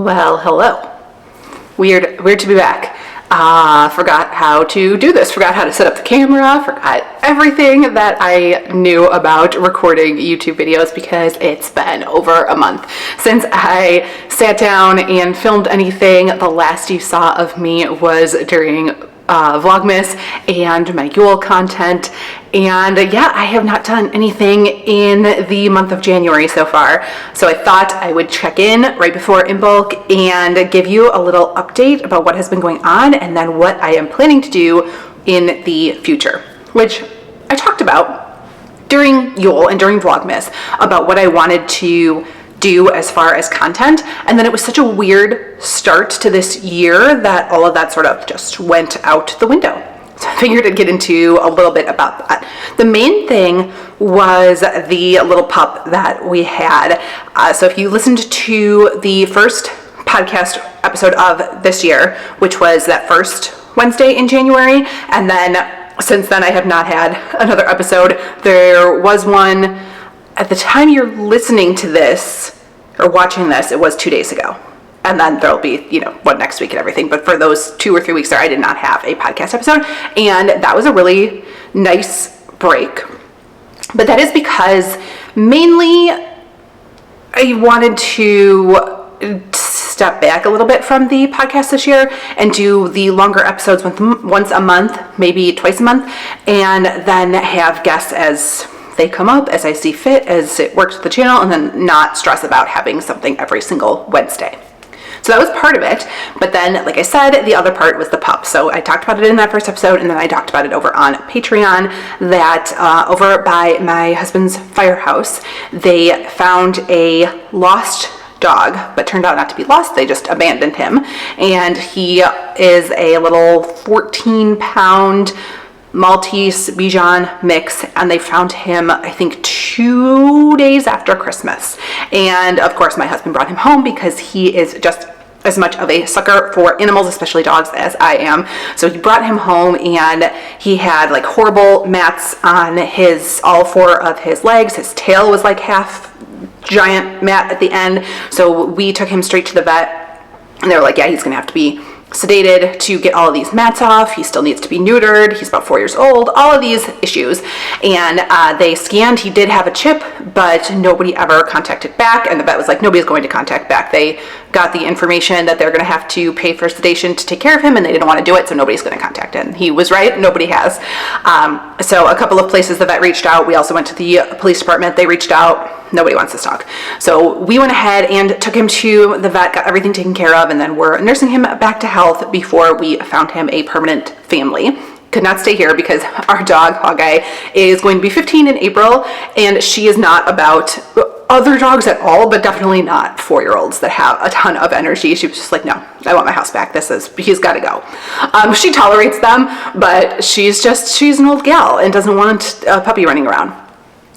Well, hello. Weird to be back. Forgot how to do this, forgot how to set up the camera, forgot everything that I knew about recording YouTube videos because it's been over a month since I sat down and filmed anything. The last you saw of me was during Vlogmas and my Yule content, and yeah, I have not done anything in the month of January so far, so I thought I would check in right before Imbolc and give you a little update about what has been going on and then what I am planning to do in the future, which I talked about during Yule and during Vlogmas about what I wanted to do as far as content, and then it was such a weird start to this year that all of that sort of just went out the window. So I figured I'd get into a little bit about that. The main thing was the little pup that we had. So if you listened to the first podcast episode of this year, which was that first Wednesday in January, and then since then I have not had another episode. There was one at the time you're listening to this or watching this, it was 2 days ago. And then there'll be, one next week and everything. But for those 2 or 3 weeks there, I did not have a podcast episode. And that was a really nice break. But that is because mainly I wanted to step back a little bit from the podcast this year and do the longer episodes once a month, maybe twice a month, and then have guests as they come up, as I see fit, as it works with the channel, and then not stress about having something every single Wednesday. So that was part of it, but then, like I said, the other part was the pup. So I talked about it in that first episode, and then I talked about it over on Patreon, that over by my husband's firehouse, they found a lost dog, but turned out not to be lost. They just abandoned him, and he is a little 14-pound Maltese Bichon mix, and they found him, I think, 2 days after Christmas. And of course my husband brought him home because he is just as much of a sucker for animals, especially dogs, as I am. So he brought him home, and he had like horrible mats on all 4 of his legs. His tail was like half giant mat at the end. So we took him straight to the vet, and they were like, yeah, he's gonna have to be sedated to get all of these mats off. He still needs to be neutered. He's about 4 years old, all of these issues. And they scanned, he did have a chip, but nobody ever contacted back. And the vet was like, nobody's going to contact back. They got the information that they're going to have to pay for sedation to take care of him, and they didn't want to do it, so nobody's going to contact him. He was right, nobody has. So a couple of places the vet reached out. We also went to the police department. They reached out. Nobody wants this dog. So we went ahead and took him to the vet, got everything taken care of, and then we're nursing him back to health before we found him a permanent family. Could not stay here because our dog, Hawkeye, is going to be 15 in April, and she is not about other dogs at all, but definitely not 4-year-olds that have a ton of energy. She was just like, no, I want my house back. He's got to go. She tolerates them, but she's an old gal and doesn't want a puppy running around.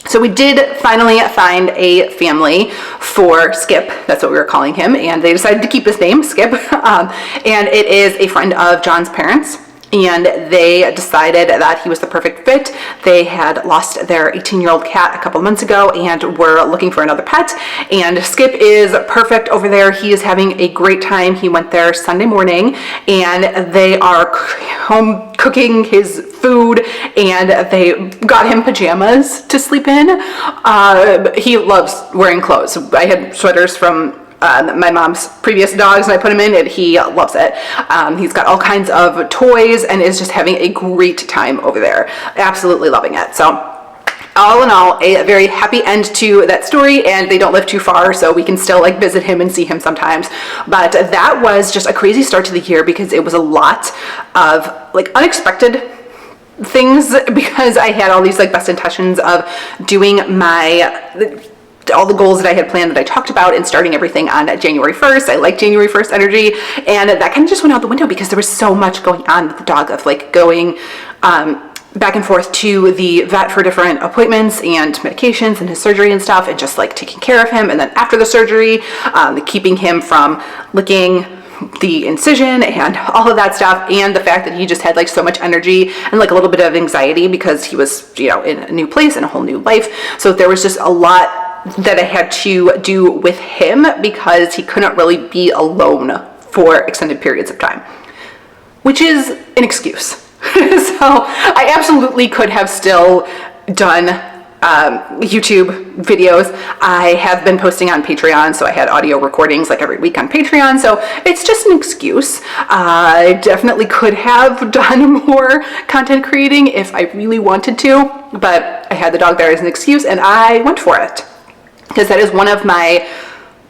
So we did finally find a family for Skip. That's what we were calling him. And they decided to keep his name, Skip. And it is a friend of John's parents. And they decided that he was the perfect fit. They had lost their 18-year-old cat a couple months ago and were looking for another pet. And Skip is perfect over there. He is having a great time. He went there Sunday morning, and they are home cooking his food, and they got him pajamas to sleep in. He loves wearing clothes. I had sweaters from my mom's previous dogs, and I put him in, and he loves it. He's got all kinds of toys and is just having a great time over there. Absolutely loving it. So all in all, a very happy end to that story, and they don't live too far, so we can still visit him and see him sometimes. But that was just a crazy start to the year because it was a lot of unexpected things, because I had all these best intentions of doing all the goals that I had planned that I talked about and starting everything on January 1st. I like January 1st energy, and that kind of just went out the window because there was so much going on with the dog, of going back and forth to the vet for different appointments and medications and his surgery and stuff, and just taking care of him. And then after the surgery, keeping him from licking the incision and all of that stuff, and the fact that he just had so much energy and a little bit of anxiety because he was in a new place and a whole new life. So there was just a lot that I had to do with him because he couldn't really be alone for extended periods of time, which is an excuse. So I absolutely could have still done YouTube videos. I have been posting on Patreon, so I had audio recordings like every week on Patreon, so it's just an excuse. I definitely could have done more content creating if I really wanted to, but I had the dog there as an excuse and I went for it, because that is one of my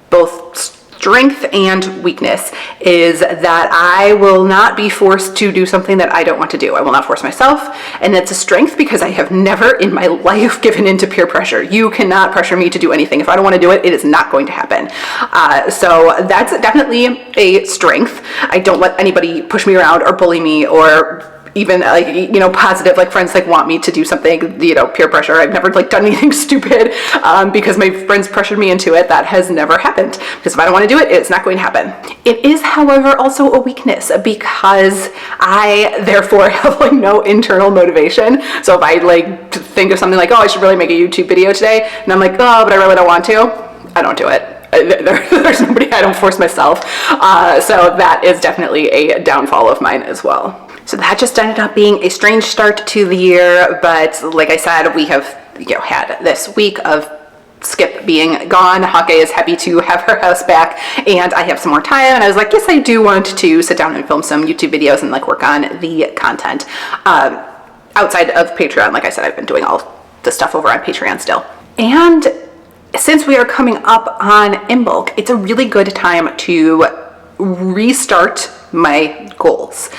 both strength and weakness, is that I will not be forced to do something that I don't want to do. I will not force myself, and it's a strength because I have never in my life given into peer pressure. You cannot pressure me to do anything. If I don't want to do it, it is not going to happen. So that's definitely a strength. I don't let anybody push me around or bully me, or even like, you know, positive, like friends like want me to do something, you know, peer pressure. I've never like done anything stupid because my friends pressured me into it. That has never happened, because if I don't want to do it, it's not going to happen. It is, however, also a weakness because I therefore have like no internal motivation. So if I like think of something like, oh, I should really make a YouTube video today, and I'm like, oh, but I really don't want to, I don't do it. There's nobody, I don't force myself. So that is definitely a downfall of mine as well. So that just ended up being a strange start to the year, but like I said, we have, you know, had this week of Skip being gone. Hawkeye is happy to have her house back, and I have some more time, and I was like, yes, I do want to sit down and film some YouTube videos and like work on the content outside of Patreon. Like I said, I've been doing all the stuff over on Patreon still. And since we are coming up on Imbolc, it's a really good time to restart my goals.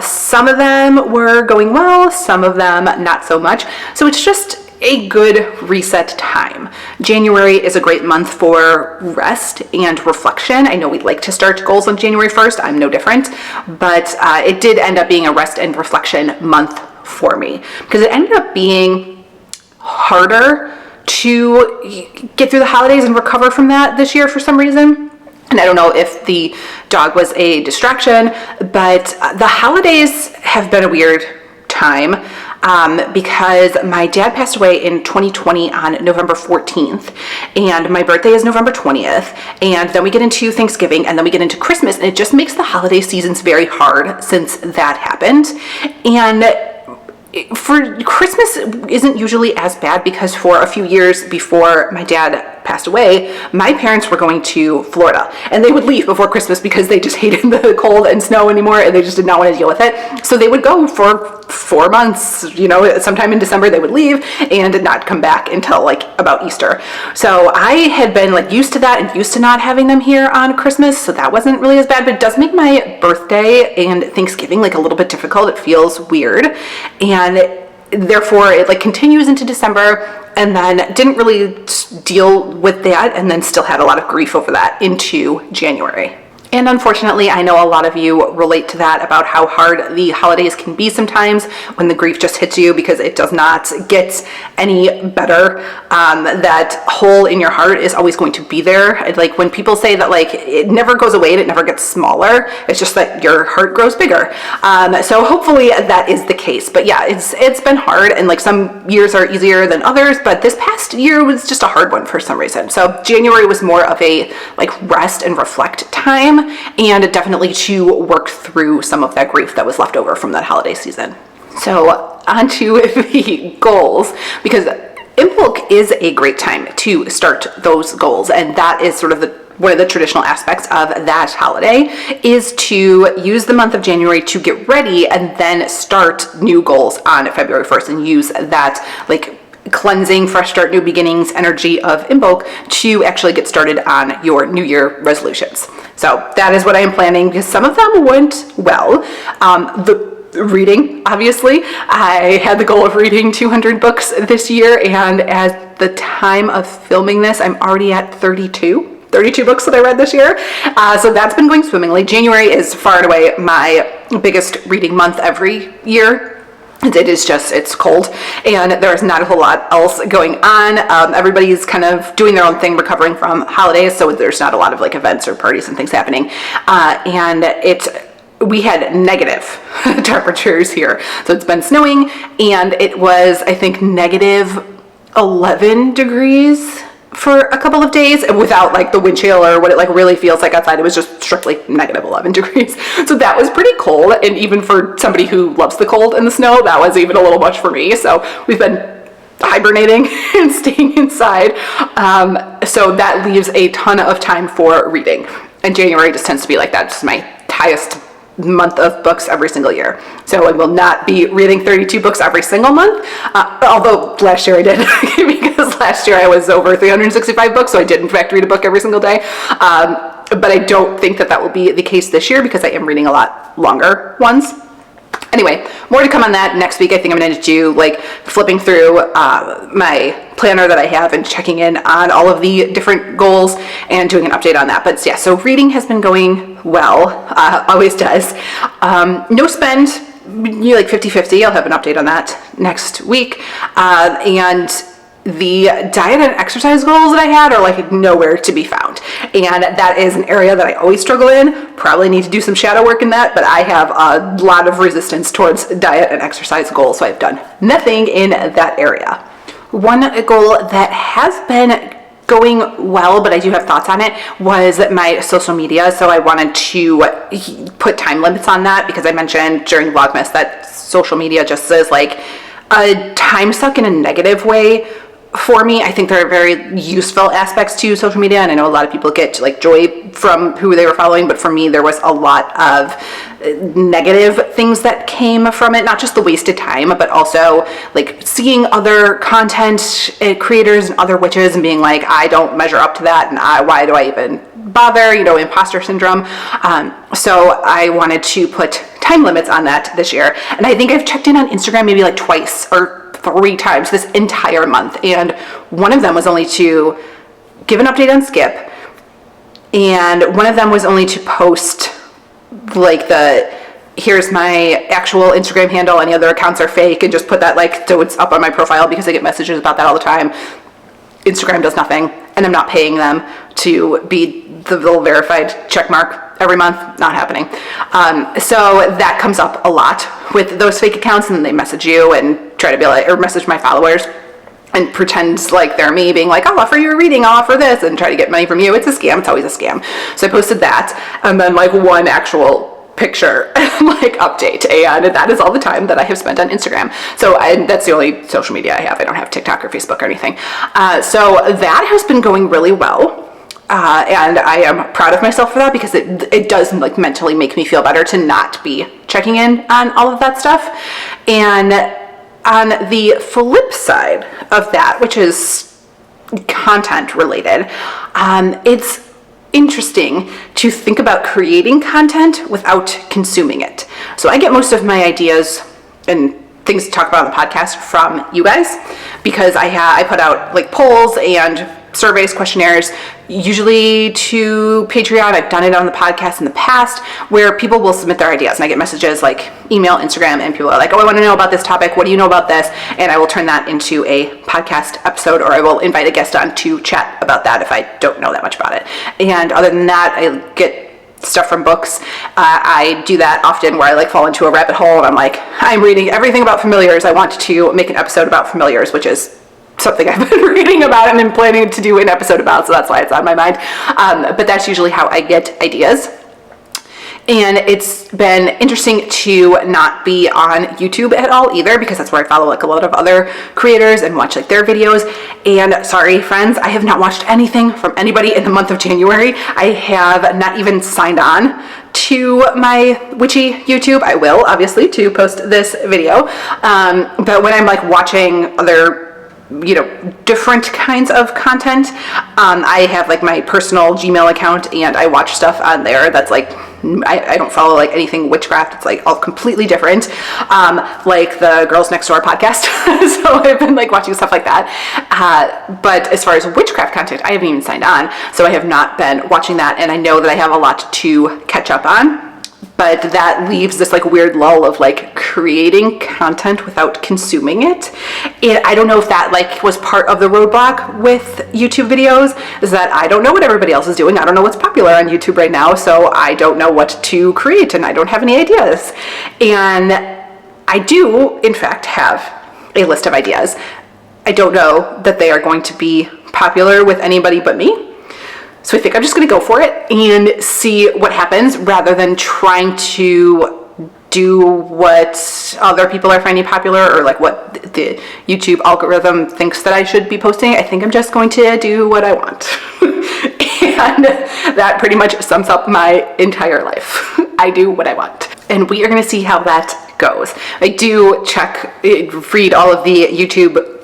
Some of them were going well, some of them not so much. So it's just a good reset time. January is a great month for rest and reflection. I know we like to start goals on January 1st. I'm no different, but it did end up being a rest and reflection month for me, because it ended up being harder to get through the holidays and recover from that this year for some reason. And I don't know if the dog was a distraction, but the holidays have been a weird time because my dad passed away in 2020 on November 14th, and my birthday is November 20th, and then we get into Thanksgiving, and then we get into Christmas, and it just makes the holiday seasons very hard since that happened. And for Christmas isn't usually as bad because for a few years before my dad passed away, my parents were going to Florida, and they would leave before Christmas because they just hated the cold and snow anymore, and they just did not want to deal with it. So they would go for 4 months, you know, sometime in December they would leave and not come back until like about Easter. So I had been like used to that and used to not having them here on Christmas, so that wasn't really as bad, but it does make my birthday and Thanksgiving like a little bit difficult. It feels weird, and therefore it like continues into December, and then didn't really deal with that, and then still had a lot of grief over that into January. And unfortunately, I know a lot of you relate to that, about how hard the holidays can be sometimes when the grief just hits you, because it does not get any better. That hole in your heart is always going to be there. Like when people say that like it never goes away and it never gets smaller, it's just that your heart grows bigger. So hopefully that is the case. But yeah, it's been hard, and like some years are easier than others, but this past year was just a hard one for some reason. So January was more of a like rest and reflect time, and definitely to work through some of that grief that was left over from that holiday season. So onto the goals, because Imbolc is a great time to start those goals, and that is sort of one of the traditional aspects of that holiday, is to use the month of January to get ready and then start new goals on February 1st, and use that like cleansing, fresh start, new beginnings energy of Imbolc to actually get started on your New Year resolutions. So that is what I am planning, because some of them went well. The reading, obviously, I had the goal of reading 200 books this year, and at the time of filming this, I'm already at 32 books that I read this year. So that's been going swimmingly. January is far and away my biggest reading month every year. It is just, it's cold, and there's not a whole lot else going on. Everybody's kind of doing their own thing, recovering from holidays, so there's not a lot of like events or parties and things happening. And we had negative temperatures here. So it's been snowing, and it was, I think, negative 11 degrees for a couple of days without like the wind chill or what it like really feels like outside. It was just strictly negative 11 degrees. So that was pretty cold. And even for somebody who loves the cold and the snow, that was even a little much for me. So we've been hibernating and staying inside. So that leaves a ton of time for reading. And January just tends to be like that. It's my highest month of books every single year. So I will not be reading 32 books every single month. Although last year I did, because last year I was over 365 books. So I did in fact read a book every single day. But I don't think that that will be the case this year because I am reading a lot longer ones. Anyway, more to come on that next week. I think I'm going to do like flipping through my planner that I have and checking in on all of the different goals and doing an update on that. But yeah, so reading has been going well, always does. No spend, like 50-50. I'll have an update on that next week. And the diet and exercise goals that I had are like nowhere to be found. And that is an area that I always struggle in. Probably need to do some shadow work in that, but I have a lot of resistance towards diet and exercise goals. So I've done nothing in that area. One goal that has been going well, but I do have thoughts on it, was my social media. So I wanted to put time limits on that because I mentioned during Vlogmas that social media just is like a time suck in a negative way. For me, I think there are very useful aspects to social media, and I know a lot of people get like joy from who they were following, but for me there was a lot of negative things that came from it, not just the wasted time, but also like seeing other content creators and other witches and being like, I don't measure up to that, and why do I even bother, imposter syndrome. So I wanted to put time limits on that this year, and I think I've checked in on Instagram maybe like twice or 3 times this entire month, and one of them was only to give an update on Skip, and one of them was only to post like here's my actual Instagram handle, any other accounts are fake, and just put that like so it's up on my profile because I get messages about that all the time. Instagram does nothing, and I'm not paying them to be the little verified check mark every month. Not happening. So that comes up a lot with those fake accounts, and then they message you and try to be like, or message my followers and pretend like they're me, being like, I'll offer you a reading, I'll offer this, and try to get money from you. It's a scam. It's always a scam. So I posted that, and then like one actual picture like update, and that is all the time that I have spent on Instagram. So that's the only social media I have. I don't have TikTok or Facebook or anything. So that has been going really well. And I am proud of myself for that because it does like mentally make me feel better to not be checking in on all of that stuff. And on the flip side of that, which is content related, it's interesting to think about creating content without consuming it. So I get most of my ideas and things to talk about on the podcast from you guys, because I put out like polls and surveys, questionnaires, usually to Patreon. I've done it on the podcast in the past, where people will submit their ideas, and I get messages like email, Instagram, and people are like, oh, I want to know about this topic. What do you know about this? And I will turn that into a podcast episode, or I will invite a guest on to chat about that if I don't know that much about it. And other than that, I get stuff from books. I do that often where I like fall into a rabbit hole and I'm like, I'm reading everything about familiars. I want to make an episode about familiars, which is something I've been reading about and I'm planning to do an episode about, so that's why it's on my mind. But that's usually how I get ideas. And it's been interesting to not be on YouTube at all either, because that's where I follow like a lot of other creators and watch like their videos. And sorry friends, I have not watched anything from anybody in the month of January. I have not even signed on to my witchy YouTube. I will obviously to post this video. But when I'm like watching other different kinds of content, I have like my personal Gmail account and I watch stuff on there that's like, I don't follow like anything witchcraft. It's like all completely different, like the Girls Next Door podcast. So I've been like watching stuff like that. But as far as witchcraft content, I haven't even signed on. So I have not been watching that, and I know that I have a lot to catch up on. But that leaves this like weird lull of like creating content without consuming it. And I don't know if that like was part of the roadblock with YouTube videos, is that I don't know what everybody else is doing. I don't know what's popular on YouTube right now. So I don't know what to create and I don't have any ideas. And I do in fact have a list of ideas. I don't know that they are going to be popular with anybody but me. So I think I'm just gonna go for it and see what happens rather than trying to do what other people are finding popular or like what the YouTube algorithm thinks that I should be posting. I think I'm just going to do what I want. And that pretty much sums up my entire life. I do what I want. And we are gonna see how that goes. I do read all of the YouTube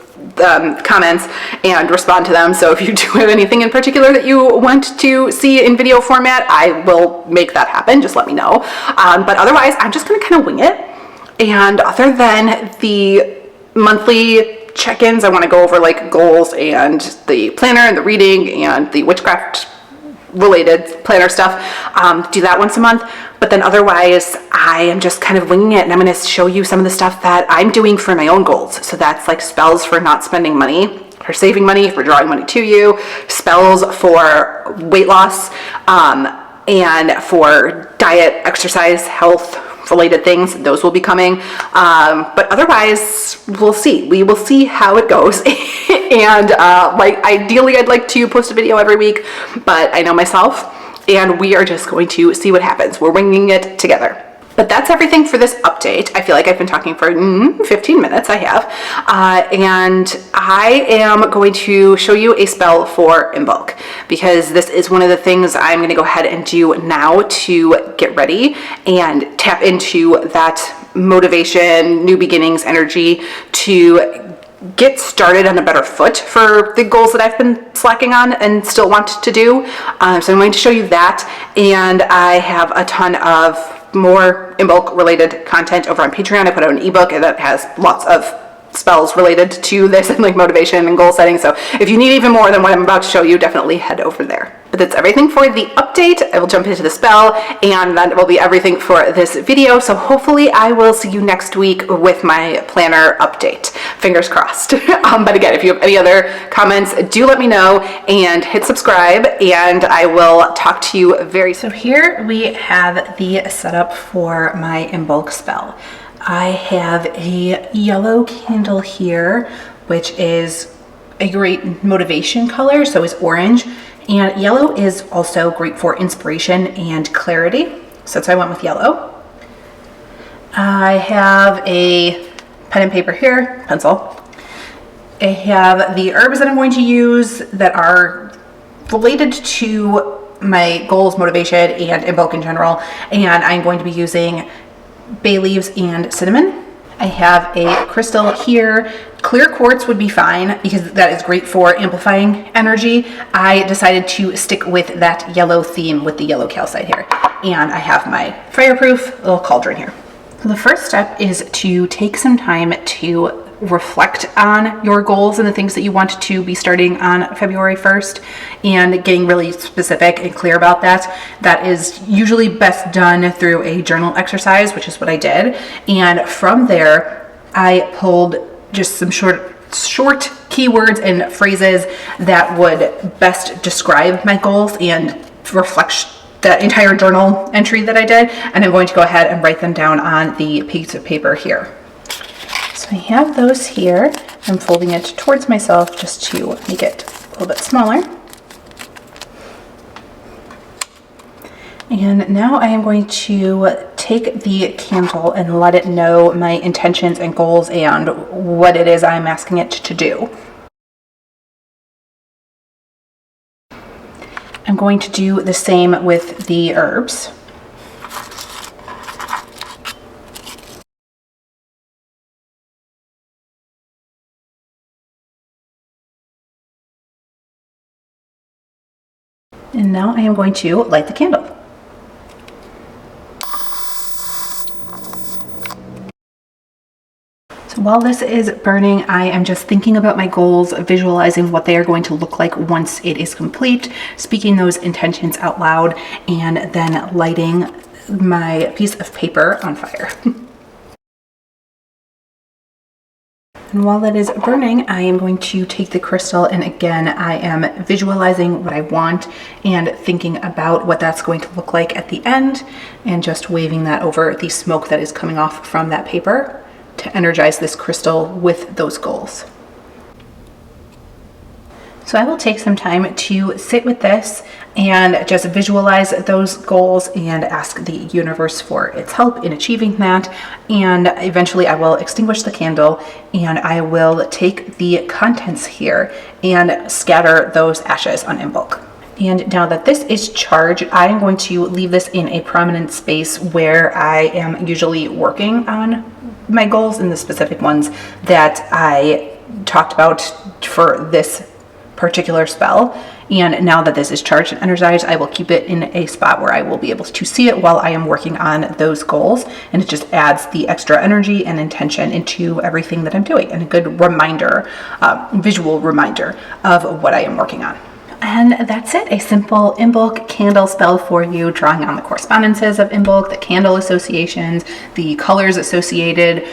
comments and respond to them. So if you do have anything in particular that you want to see in video format, I will make that happen. Just let me know. But otherwise, I'm just gonna kind of wing it. And other than the monthly check-ins, I want to go over like goals and the planner and the reading and the witchcraft related planner stuff. Do that once a month. But then otherwise, I am just kind of winging it, and I'm going to show you some of the stuff that I'm doing for my own goals. So that's like spells for not spending money, for saving money, for drawing money to you, spells for weight loss, and for diet, exercise, health related things. Those will be coming. But otherwise, we'll see. We will see how it goes. And like ideally, I'd like to post a video every week, but I know myself, and we are just going to see what happens. We're winging it together. But that's everything for this update. I feel like I've been talking for 15 minutes, I have. And I am going to show you a spell for Imbolc, because this is one of the things I'm gonna go ahead and do now to get ready and tap into that motivation, new beginnings energy to get started on a better foot for the goals that I've been slacking on and still want to do. So I'm going to show you that, and I have a ton of more Imbolc related content over on Patreon. I put out an ebook that has lots of spells related to this and like motivation and goal setting. So if you need even more than what I'm about to show you, definitely head over there. But that's everything for the update. I will jump into the spell, and that will be everything for this video. So hopefully I will see you next week with my planner update. Fingers crossed. But again, if you have any other comments, do let me know, and hit subscribe, and I will talk to you very soon. So here we have the setup for my Imbolc spell. I have a yellow candle here, which is a great motivation color, so is orange. And yellow is also great for inspiration and clarity. So that's why I went with yellow. I have a pen and paper here, pencil. I have the herbs that I'm going to use that are related to my goals, motivation, and Imbolc in general. And I'm going to be using bay leaves and cinnamon. I have a crystal here. Clear quartz would be fine because that is great for amplifying energy. I decided to stick with that yellow theme with the yellow calcite here. And I have my fireproof little cauldron here. So the first step is to take some time to reflect on your goals and the things that you want to be starting on February 1st and getting really specific and clear about that. That is usually best done through a journal exercise, which is what I did. And from there, I pulled just some short keywords and phrases that would best describe my goals and reflect that entire journal entry that I did. And I'm going to go ahead and write them down on the piece of paper here. So I have those here. I'm folding it towards myself just to make it a little bit smaller. And now I am going to take the candle and let it know my intentions and goals and what it is I'm asking it to do. I'm going to do the same with the herbs. And now I am going to light the candle. So while this is burning, I am just thinking about my goals, visualizing what they are going to look like once it is complete, speaking those intentions out loud, and then lighting my piece of paper on fire. And while that is burning, I am going to take the crystal, and again, I am visualizing what I want and thinking about what that's going to look like at the end, and just waving that over the smoke that is coming off from that paper to energize this crystal with those goals. So I will take some time to sit with this and just visualize those goals and ask the universe for its help in achieving that. And eventually I will extinguish the candle and I will take the contents here and scatter those ashes on Imbolc. And now that this is charged, I am going to leave this in a prominent space where I am usually working on my goals and the specific ones that I talked about for this particular spell. And now that this is charged and energized, I will keep it in a spot where I will be able to see it while I am working on those goals. And it just adds the extra energy and intention into everything that I'm doing, and a good reminder, visual reminder of what I am working on. And that's it, a simple Imbolc candle spell for you, drawing on the correspondences of Imbolc, the candle associations, the colors associated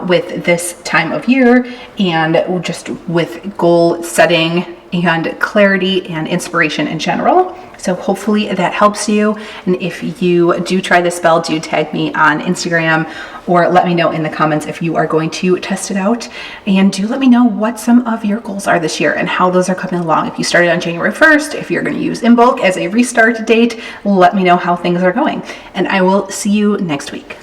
with this time of year, and just with goal setting and clarity and inspiration in general. So hopefully that helps you. And if you do try this spell, do tag me on Instagram or let me know in the comments if you are going to test it out. And do let me know what some of your goals are this year and how those are coming along. If you started on January 1st, if you're going to use Imbolc as a restart date, let me know how things are going. And I will see you next week.